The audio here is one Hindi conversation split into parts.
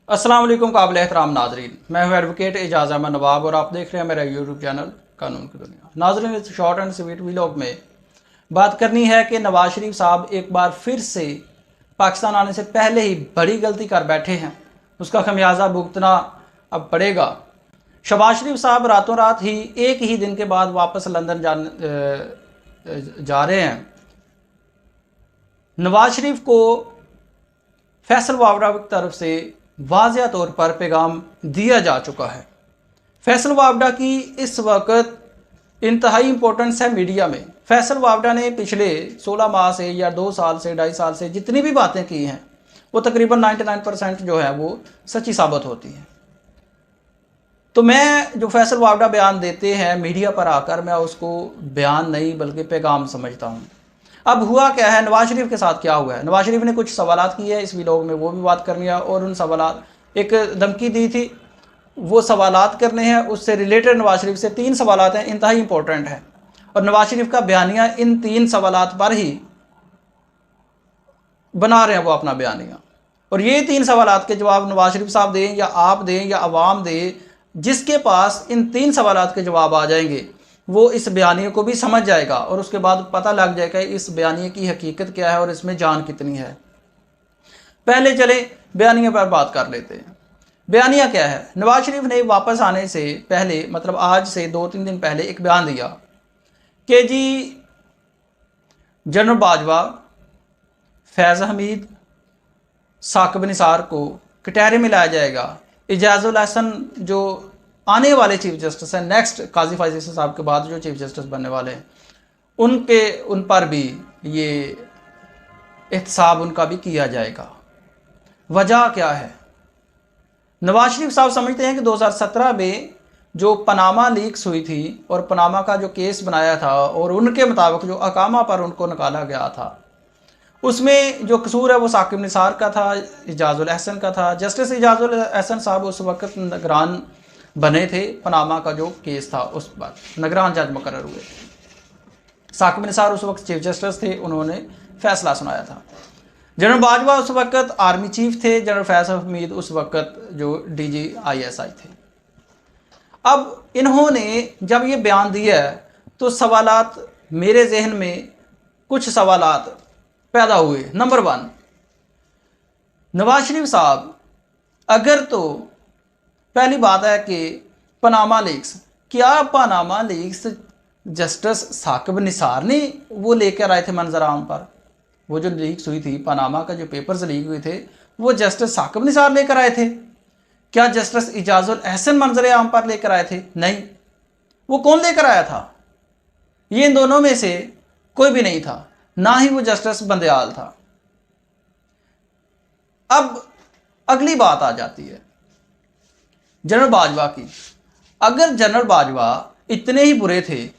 अस्सलाम वालेकुम काबिल एहतराम नाजरीन, मैं हूं एडवोकेट एजाज अहमद नवाब और आप देख रहे हैं मेरा यूट्यूब चैनल कानून की दुनिया। नाजरीन, इस शॉर्ट एंड स्वीट व्लॉग में बात करनी है कि नवाज शरीफ साहब एक बार फिर से पाकिस्तान आने से पहले ही बड़ी गलती कर बैठे हैं। उसका खमियाजा भुगतना अब पड़ेगा। शहबाज शरीफ साहब रातों रात ही एक ही दिन के बाद वापस लंदन जा रहे हैं। नवाज शरीफ को फैसल वावड़ा की तरफ से वाज़िया तौर पर पैगाम दिया जा चुका है। फैसल वावड़ा की इस वक्त इंतहाई इम्पोर्टेंस है मीडिया में। फैसल वावड़ा ने पिछले 16 माह से या 2 साल से 2.5 साल से जितनी भी बातें की हैं वो तकरीबन 99% जो है वो सच्ची साबित होती हैं। तो मैं जो फैसल वावड़ा बयान देते हैं मीडिया पर आकर, मैं उसको बयान नहीं बल्कि पैगाम समझता हूँ। अब हुआ क्या है, नवाज शरीफ के साथ क्या हुआ है। नवाज शरीफ ने कुछ सवालात किए हैं इस व्लॉग में, वो भी बात करनी है। और उन सवालात, एक धमकी दी थी, वो सवालात करने हैं। उससे रिलेटेड नवाज शरीफ से 3 सवालात हैं, इंतहाई इंपॉर्टेंट है। और नवाज शरीफ का बयानिया इन 3 सवालात पर ही बना रहे हैं वो अपना बयानिया। और ये 3 सवालात के जवाब नवाज शरीफ साहब दें या आप दें या अवाम दें, जिसके पास इन 3 सवालात के जवाब आ जाएंगे वो इस बयानिए को भी समझ जाएगा और उसके बाद पता लग जाएगा इस बयानिए की हकीकत क्या है और इसमें जान कितनी है। पहले चले बयानिए पर बात कर लेते हैं। बयानिया क्या है। नवाज शरीफ ने वापस आने से पहले, मतलब आज से 2-3 दिन पहले, एक बयान दिया कि जी जनरल बाजवा, फैज़ हमीद, साकिब निसार को कटहरे में लाया जाएगा। इजाजुल हसन जो आने वाले चीफ जस्टिस हैं, नेक्स्ट काजी फायज साहब के बाद जो चीफ जस्टिस बनने वाले हैं, उन पर भी ये एहतसाब उनका भी किया जाएगा। वजह क्या है। नवाज शरीफ साहब समझते हैं कि 2017 में जो पनामा लीक्स हुई थी और पनामा का जो केस बनाया था और उनके मुताबिक जो अकामा पर उनको निकाला गया था, उसमें जो कसूर है वो साकिब निसार का था, इजाजुल हसन का था। जस्टिस इजाजुल हसन साहब उस वक्त निगरान बने थे, पनामा का जो केस था उस पर निगरान जज मुकर्रर हुए थे। साकिब निसार उस वक्त चीफ जस्टिस थे, उन्होंने फैसला सुनाया था। जनरल बाजवा उस वक्त आर्मी चीफ थे, जनरल फैज़ हमीद उस वक्त जो DG ISI थे। अब इन्होंने जब ये बयान दिया तो सवालात मेरे जहन में कुछ सवालात पैदा हुए। नंबर 1, नवाज शरीफ साहब, अगर तो पहली बात है कि पनामा लीक्स, क्या Panama leaks justice Saqib Nisar ने वो लेकर आए थे मंजर आम पर? वो जो लीक्स हुई थी, पनामा का जो पेपर्स लीक हुए थे, वो जस्टिस साकिब निसार लेकर आए थे? क्या जस्टिस इजाजुल हसन मंजर आम पर लेकर आए थे? नहीं। वो कौन लेकर आया था? ये इन दोनों में से कोई भी नहीं था, ना ही वो जस्टिस बंदयाल था। अब अगली बात आ जाती है जनरल बाजवा की। अगर जनरल बाजवा इतने ही बुरे थे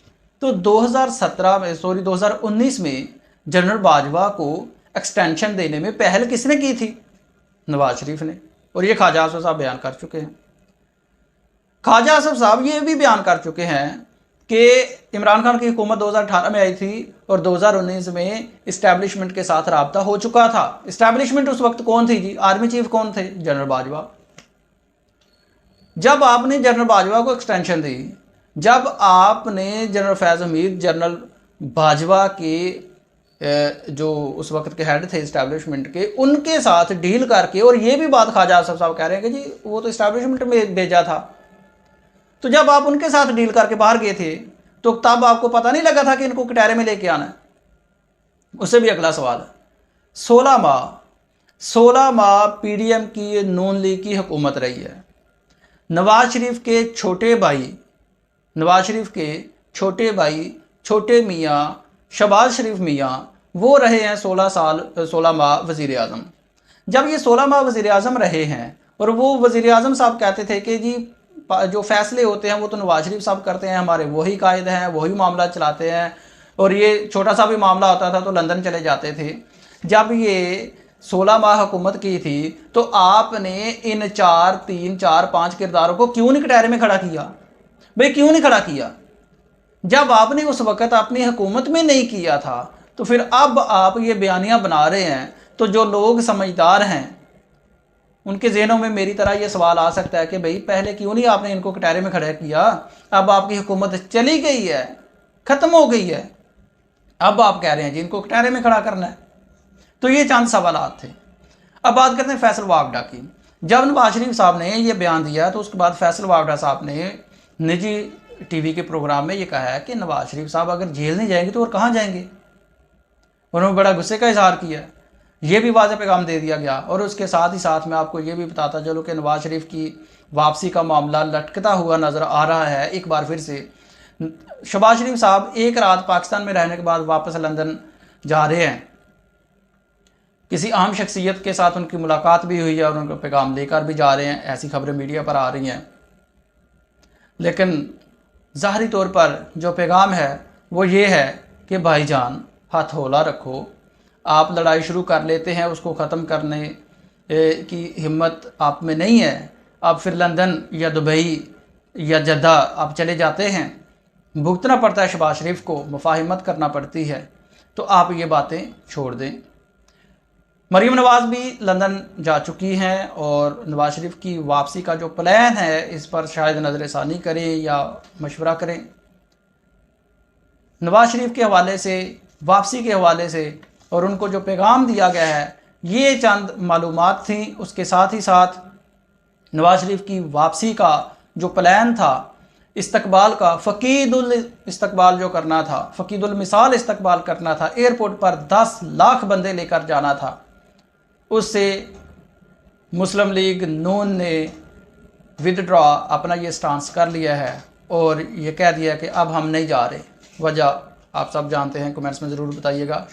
तो 2019 में जनरल बाजवा को एक्सटेंशन देने में पहल किसने की थी? नवाज शरीफ ने। और ये ख्वाजा आसिफ साहब बयान कर चुके हैं। ख्वाजा आसिफ साहब ये भी बयान कर चुके हैं कि इमरान खान की हुकूमत 2018 में आई थी और 2019 में इस्टेब्लिशमेंट के साथ रब्ता हो चुका था। इस्टेब्लिशमेंट उस वक्त कौन थी जी? आर्मी चीफ कौन थे? जनरल बाजवा। जब आपने जनरल बाजवा को एक्सटेंशन दी, जब आपने जनरल फैज़ हमीद, जनरल बाजवा के जो उस वक्त के हेड थे इस्टेब्लिशमेंट के, उनके साथ डील करके, और ये भी बात ख्वाजा आसिफ साहब कह रहे हैं कि जी वो तो इस्टेब्लिशमेंट में भेजा था, तो जब आप उनके साथ डील करके बाहर गए थे तो तब आपको पता नहीं लगा था कि इनको कटहरे में लेके आना है? उससे भी अगला सवाल है। 16 माह PDM की, नून लीग की हुकूमत रही है। नवाज शरीफ के छोटे भाई छोटे मियाँ शहबाज शरीफ मियाँ, वो रहे हैं 16 माह वज़ीर आज़म। जब ये 16 माह वज़ीर आज़म रहे हैं और वो वज़ीर आज़म साहब कहते थे कि जी जो फैसले होते हैं वो तो नवाज शरीफ साहब करते हैं, हमारे वही कायद हैं, वही मामला चलाते हैं, और ये छोटा सा भी मामला होता था तो लंदन चले जाते थे। जब ये 16 माह हुकूमत की थी तो आपने इन 3-4-5 किरदारों को क्यों नहीं कटहरे में खड़ा किया? भाई क्यों नहीं खड़ा किया? जब आपने उस वक़्त अपनी हुकूमत में नहीं किया था तो फिर अब आप ये बयानियाँ बना रहे हैं। तो जो लोग समझदार हैं उनके जहनों में मेरी तरह ये सवाल आ सकता है कि भाई पहले क्यों नहीं आपने इनको कटहरे में खड़ा किया, अब आपकी हुकूमत चली गई है, ख़त्म हो गई है, अब आप कह रहे हैं जी इनको कटहरे में खड़ा करना है। तो ये चंद सवाल थे। अब बात करते हैं फैसल वावडा की। जब नवाज शरीफ साहब ने ये बयान दिया तो उसके बाद फैसल वावडा साहब ने निजी टीवी के प्रोग्राम में ये कहा है कि नवाज शरीफ साहब अगर जेल नहीं जाएंगे तो और कहाँ जाएंगे। उन्होंने बड़ा गुस्से का इजहार किया, ये भी वाज़ेह पैगाम दे दिया गया। और उसके साथ ही साथ मैं आपको ये भी बताता चलूँ कि नवाज शरीफ की वापसी का मामला लटकता हुआ नज़र आ रहा है। एक बार फिर से शहबाज शरीफ साहब एक रात पाकिस्तान में रहने के बाद वापस लंदन जा रहे हैं। किसी अहम शख्सियत के साथ उनकी मुलाकात भी हुई है और उनको पैगाम लेकर भी जा रहे हैं, ऐसी खबरें मीडिया पर आ रही हैं। लेकिन ज़ाहरी तौर पर जो पैगाम है वो ये है कि भाईजान हाथ हौला रखो, आप लड़ाई शुरू कर लेते हैं, उसको ख़त्म करने की हिम्मत आप में नहीं है, आप फिर लंदन या दुबई या जद्दा आप चले जाते हैं, भुगतना पड़ता है शहबाज शरीफ को, मुफाहिमत करना पड़ती है, तो आप ये बातें छोड़ दें। मरीम नवाज़ भी लंदन जा चुकी हैं और नवाज शरीफ की वापसी का जो प्लान है इस पर शायद नज़रसानी करें या मशवरा करें। नवाज शरीफ के हवाले से, वापसी के हवाले से और उनको जो पैगाम दिया गया है, ये चंद मालूमात थी। उसके साथ ही साथ नवाज शरीफ की वापसी का जो प्लान था, इस्तकबाल का, फ़कीदुल इस्तकबाल जो करना था, फ़कीदुल मिसाल इस्तकबाल करना था, एयरपोर्ट पर 10 लाख बंदे लेकर जाना था, उससे मुस्लिम लीग नून ने विदड्रॉ अपना ये स्टांस कर लिया है और ये कह दिया कि अब हम नहीं जा रहे। वजह आप सब जानते हैं, कमेंट्स में ज़रूर बताइएगा।